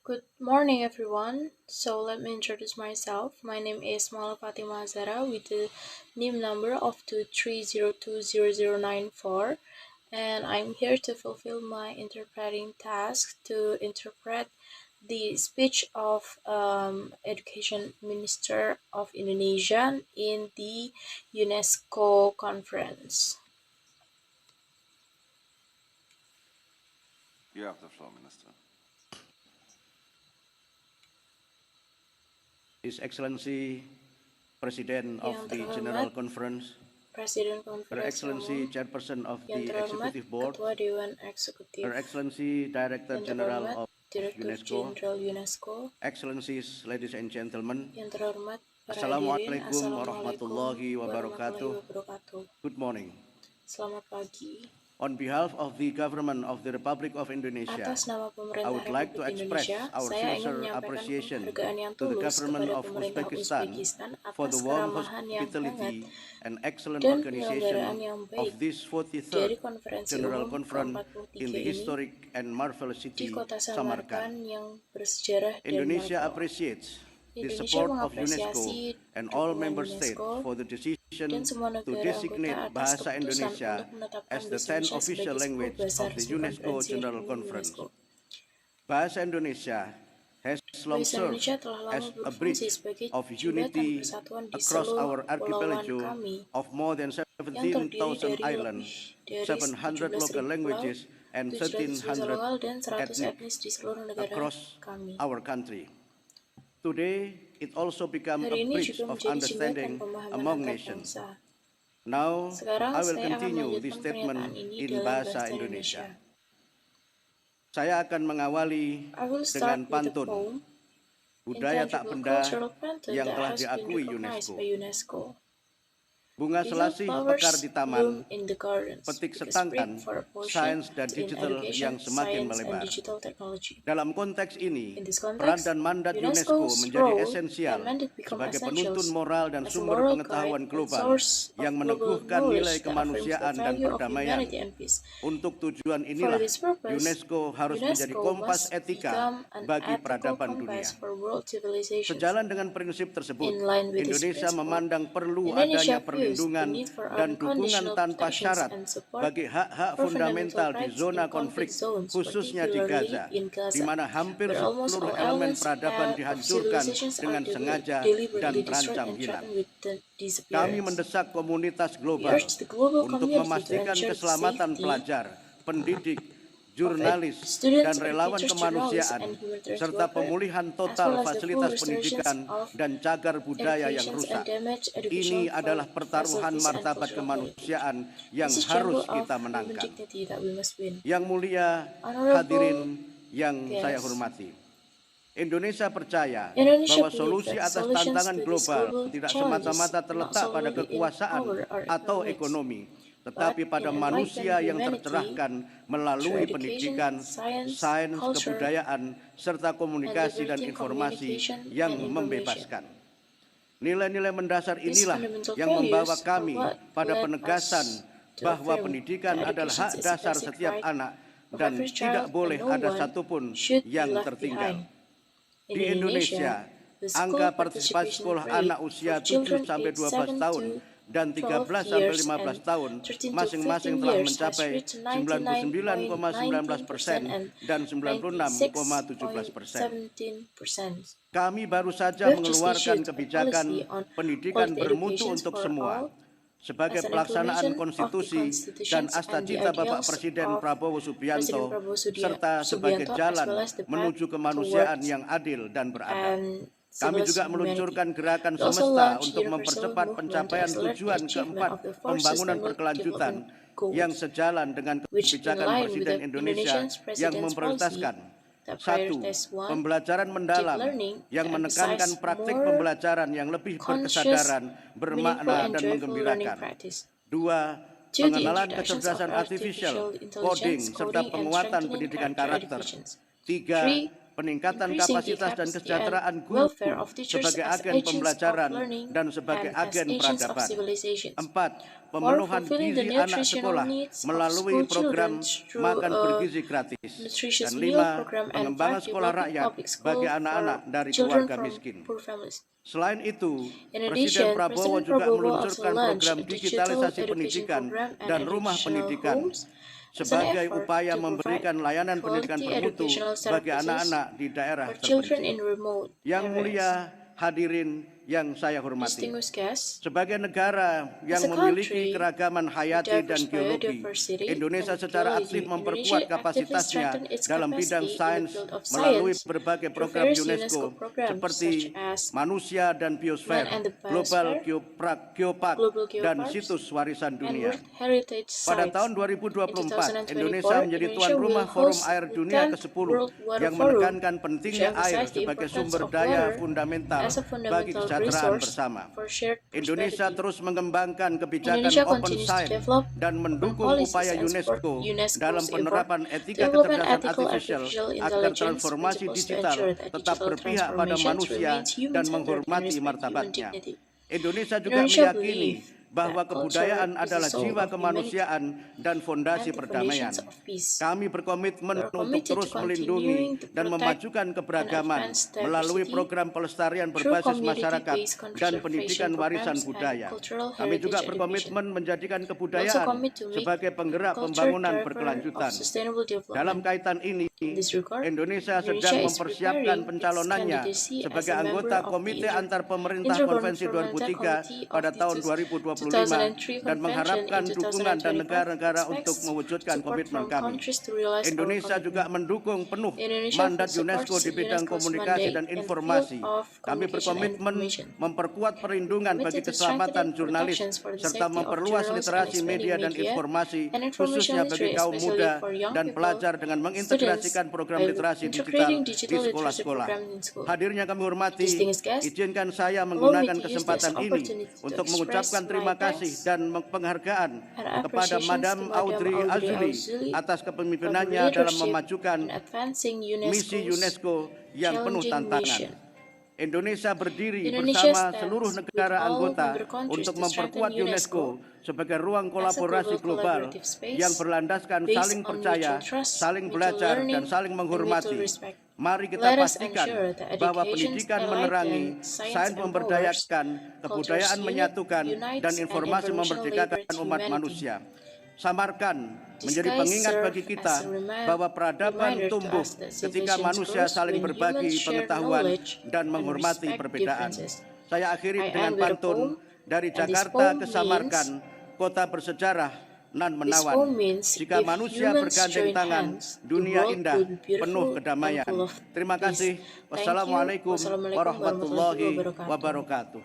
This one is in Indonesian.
Good morning, everyone. So let me introduce myself. My name is Mala Fatima Azara with the NIM number of 230200094, and I'm here to fulfill my interpreting task to interpret the speech of Education Minister of Indonesia in the UNESCO conference. You have the floor, Minister. His Excellency President of Yang the terhormat General Conference, Presiden Her Konferensi Excellency Umum, Chairperson of yang the terhormat Executive Board, Ketua Dewan Eksekutif, Her Excellency Director yang General terhormat of Direktur UNESCO, Jenderal UNESCO, Excellencies, ladies and gentlemen, yang terhormat para hadirin, Assalamualaikum Assalamualaikum warahmatullahi wabarakatuh. warahmatullahi wabarakatuh. Good morning. Selamat pagi. On behalf of the Government of the Republic of Indonesia, Atas nama I pemerintah would like to Republik express Indonesia, our saya ingin sincere menyampaikan appreciation penghargaan yang to the tulus Government kepada of pemerintah Uzbekistan Uzbekistan for atas the warm keramahan yang hangat hospitality and excellent dan organization penyelenggaraan yang of baik this dari 43rd konferensi General umum Conference ke-43 in the ini historic and marvelous di city kota Samarkand. Samarkand yang bersejarah dan Indonesia marvel. appreciates the Indonesia support of mengapresiasi UNESCO and all dukungan member states UNESCO for the decision dan semua to negara designate anggota atas Bahasa keputusan Indonesia untuk menetapkan as the bahasa 10th Indonesia official sebagai language bahasa of the resmi UNESCO konferensi General umum Conference. UNESCO. Bahasa Indonesia has long Bahasa served Indonesia telah lama as a berfungsi bridge sebagai of jembatan unity persatuan di across seluruh our kepulauan archipelago kami of more than yang terdiri 17,000 dari islands, lebih dari 700 local 17.000 pulau, languages, and 700 bahasa 1,300 lokal, dan 100 ethnic etnis di seluruh negara across kami. our country. Today, it also became a Hari ini bridge juga of menjadi jembatan understanding pemahaman among antar nations. bangsa. Now, Sekarang I will saya akan continue melanjutkan this statement pernyataan ini in dalam Bahasa bahasa Indonesia. Indonesia. Saya akan mengawali I will dengan start with a pantun, poem, budaya tak Intangible benda Cultural Pantun yang that telah has been diakui recognized UNESCO. by UNESCO. Bunga Little selasih flowers mekar di bloom taman, in the gardens, petik because setangkan, break for a portion sains dan in digital education, yang semakin science, and melebar. digital technology. Dalam konteks ini, In this peran context, dan mandat UNESCO UNESCO's menjadi role esensial and mandate become sebagai essentials penuntun moral dan as a sumber moral pengetahuan guide and global source of yang global meneguhkan nilai knowledge that affirms the kemanusiaan dan value of perdamaian. humanity and peace. Untuk tujuan For inilah, this purpose, UNESCO harus menjadi UNESCO kompas must etika become an bagi ethical peradaban dunia. compass for world civilizations. Sejalan dengan prinsip tersebut, In line with this Indonesia principle, memandang perlu Indonesia adanya views the perlindungan need for dan dukungan unconditional tanpa protections syarat and support bagi hak-hak for fundamental fundamental di rights zona in conflict konflik, zones, khususnya di particularly Gaza, in Gaza, di mana hampir where almost seluruh all elemen elements peradaban of dihancurkan civilizations are dengan sengaja dan deliberately destroyed terancam and hilang. threatened with Kami disappearance. mendesak komunitas We global urge the global untuk community to memastikan ensure the keselamatan safety pelajar, pendidik, jurnalis, students, dan relawan educators, kemanusiaan, journalists, and humanitarian serta workers, pemulihan as total well as the full fasilitas restoration pendidikan of dan cagar budaya yang educations rusak. and damaged Ini educational adalah pertaruhan facilities and martabat cultural kemanusiaan yang This is harus example of kita human menangkan. dignity that we must win. Yang mulia Honorable hadirin yang guests, saya hormati, Indonesia percaya Indonesia bahwa believes solusi that atas solutions tantangan to these global global tidak challenges semata-mata not terletak pada solely in kekuasaan power or atau economics, ekonomi, tetapi but pada in manusia enlightened yang humanity tercerahkan melalui through education, pendidikan, science, sains, culture, kebudayaan, serta komunikasi dan liberty in informasi communication yang and information. membebaskan. Nilai-nilai mendasar These inilah fundamental yang membawa values are kami what pada led penegasan us to bahwa affirm pendidikan that adalah education hak is a dasar basic setiap right anak of dan every tidak child boleh and no ada one satupun should be yang left tertinggal. behind. In Di Indonesia, the angka school partisipasi participation sekolah rate anak usia for children 7 sampai aged 12 7 tahun to dan 12 13 sampai years 15 and tahun 13 to masing-masing 15 telah years has mencapai reached 99,19% 99.19% and dan 96,17%. 96.17%. Kami baru saja We have just mengeluarkan issued a kebijakan policy on pendidikan quality bermutu education untuk for semua all sebagai as an pelaksanaan implementation of the konstitusi dan constitutions and the asta-cita Bapak ideals Presiden of Prabowo Presiden Subianto Prabowo serta sebagai Subianto, as jalan well as the path menuju kemanusiaan towards yang adil dan beradab. and Kami civilized juga humanity. meluncurkan gerakan We also semesta launched untuk universal mempercepat movement to pencapaian accelerate the tujuan achievement keempat of the four pembangunan sustainable berkelanjutan development goals, yang sejalan dengan which in kebijakan line with Presiden the Indonesia Indonesian yang President's policy memprioritaskan that satu, prioritize one, pembelajaran deep mendalam learning, yang to menekankan emphasize praktik more pembelajaran yang lebih conscious, berkesadaran, meaningful, bermakna, and dan joyful learning menggembirakan. practice. Dua, Two, the pengenalan introductions kecerdasan of artificial, artificial coding, intelligence, serta coding, and penguatan strengthening pendidikan character karakter. educations. Tiga, Three, peningkatan increasing the kapasitas dan capacity and kesejahteraan welfare guru of teachers sebagai as agen agents of pembelajaran learning dan sebagai and as agen agents of peradaban. civilizations. 4. For Pemenuhan fulfilling the gizi anak nutritional sekolah needs of melalui school children program through makan a bergizi gratis. nutritious Dan meal 5. program and Pengembangan 5. sekolah Developing rakyat public bagi school anak-anak for dari children keluarga from miskin. poor families. Selain itu, In Presiden addition, Prabowo President juga Prabowo also meluncurkan launched program a digital digitalisasi education pendidikan program and dan rumah educational pendidikan homes as an sebagai effort upaya to provide memberikan layanan pendidikan quality bermutu educational bagi services anak-anak di daerah for children terpencil. in remote Yang areas. mulia, hadirin yang saya hormati. Distinguished guests, Sebagai negara yang as a memiliki country keragaman with hayati dan diverse geologi, biodiversity Indonesia and secara geology, aktif Indonesia memperkuat actively kapasitasnya strengthened its dalam bidang capacity in the sains field of melalui science berbagai through program various UNESCO programs seperti such as Manusia dan Biosfer, Man and the Global Biosphere, Geopark, Global dan Geoparks, Situs Warisan and Dunia. World Heritage Pada Sites. tahun In 2024, 2024, Indonesia menjadi tuan Indonesia rumah will Forum host Air the Dunia 10th ke-10 World Water yang Forum, menekankan which pentingnya air emphasized the sebagai importance sumber of daya water fundamental as a bagi fundamental kesejahteraan resource bersama. for shared Indonesia prosperity. terus mengembangkan kebijakan Indonesia open continues to science develop dan open mendukung policies upaya and support UNESCO UNESCO's dalam effort penerapan to etika develop an kecerdasan ethical artifisial artificial agar intelligence transformasi principles to digital ensure that tetap digital berpihak pada transformation manusia remains dan human-centered and menghormati respect human martabatnya. dignity. Indonesia juga Indonesia meyakini believe bahwa that culture kebudayaan is the adalah soul jiwa of humanity kemanusiaan dan fondasi and the perdamaian. foundations of peace. Kami berkomitmen We are untuk committed to terus melindungi continuing to dan protect memajukan and keberagaman advance melalui diversity program pelestarian through berbasis masyarakat community-based dan conservation pendidikan warisan programs and budaya. cultural Kami juga heritage education. berkomitmen menjadikan We also kebudayaan commit to make sebagai penggerak culture pembangunan driver berkelanjutan. of sustainable Dalam development. kaitan ini, In this regard, Indonesia sedang Indonesia is mempersiapkan preparing its pencalonannya candidacy as sebagai a member anggota of the Komite Antar Pemerintah Konvensi Intergovernmental 2003 Committee pada of the tahun 2025 2003 dan Convention mengharapkan in dukungan dan 2025 negara-negara untuk expects mewujudkan support komitmen from kami. countries to realize our Indonesia juga commitment. mendukung penuh Indonesia mandat supports UNESCO di bidang UNESCO's komunikasi mandate dan in the field informasi. of Kami communication and berkomitmen information. memperkuat perlindungan bagi Committed to keselamatan strengthening jurnalis protections for the serta safety of memperluas journalists and literasi expanding media dan media informasi and information khususnya bagi literacy, kaum especially muda for young dan people, pelajar dengan mengintegrasikan students, program by literasi digital integrating di digital literacy sekolah-sekolah. programs in school. Hadirnya kami hormati, Distinguished guests, izinkan saya allow me menggunakan to use this kesempatan ini opportunity to untuk express mengucapkan my terima thanks kasih dan penghargaan and kepada appreciations Madam to Madam Audrey Audrey Azoulay Azoulay atas for her kepemimpinannya dalam leadership memajukan in advancing misi UNESCO's UNESCO yang penuh challenging tantangan. mission. Indonesia berdiri Indonesia bersama stands seluruh with negara all anggota member countries untuk to memperkuat strengthen UNESCO sebagai ruang as a kolaborasi global global collaborative space yang berlandaskan based saling on percaya, mutual trust, saling mutual belajar, learning, dan saling and mutual menghormati. respect. Mari kita Let us pastikan ensure that bahwa education pendidikan enlighten, menerangi, science sains empowers, memberdayakan, kebudayaan cultures menyatukan, unites, dan and informasi information memerdekakan liberates umat humanity. manusia. Samarkan menjadi Disguise pengingat serve bagi kita as a bahwa peradaban reminder to tumbuh us that ketika civilizations manusia grows saling when berbagi humans share pengetahuan knowledge dan and menghormati respect perbedaan. differences. Saya akhiri I dengan end with a pantun poem, dari and this Jakarta poem ke Samarkand, kota bersejarah nan menawan. means Jika if manusia humans bergandeng join tangan, hands, the dunia world indah, will be beautiful penuh and kedamaian. full of Terima peace. kasih. Thank you. Wassalamualaikum Wassalamualaikum warahmatullahi warahmatullahi wabarakatuh. wabarakatuh.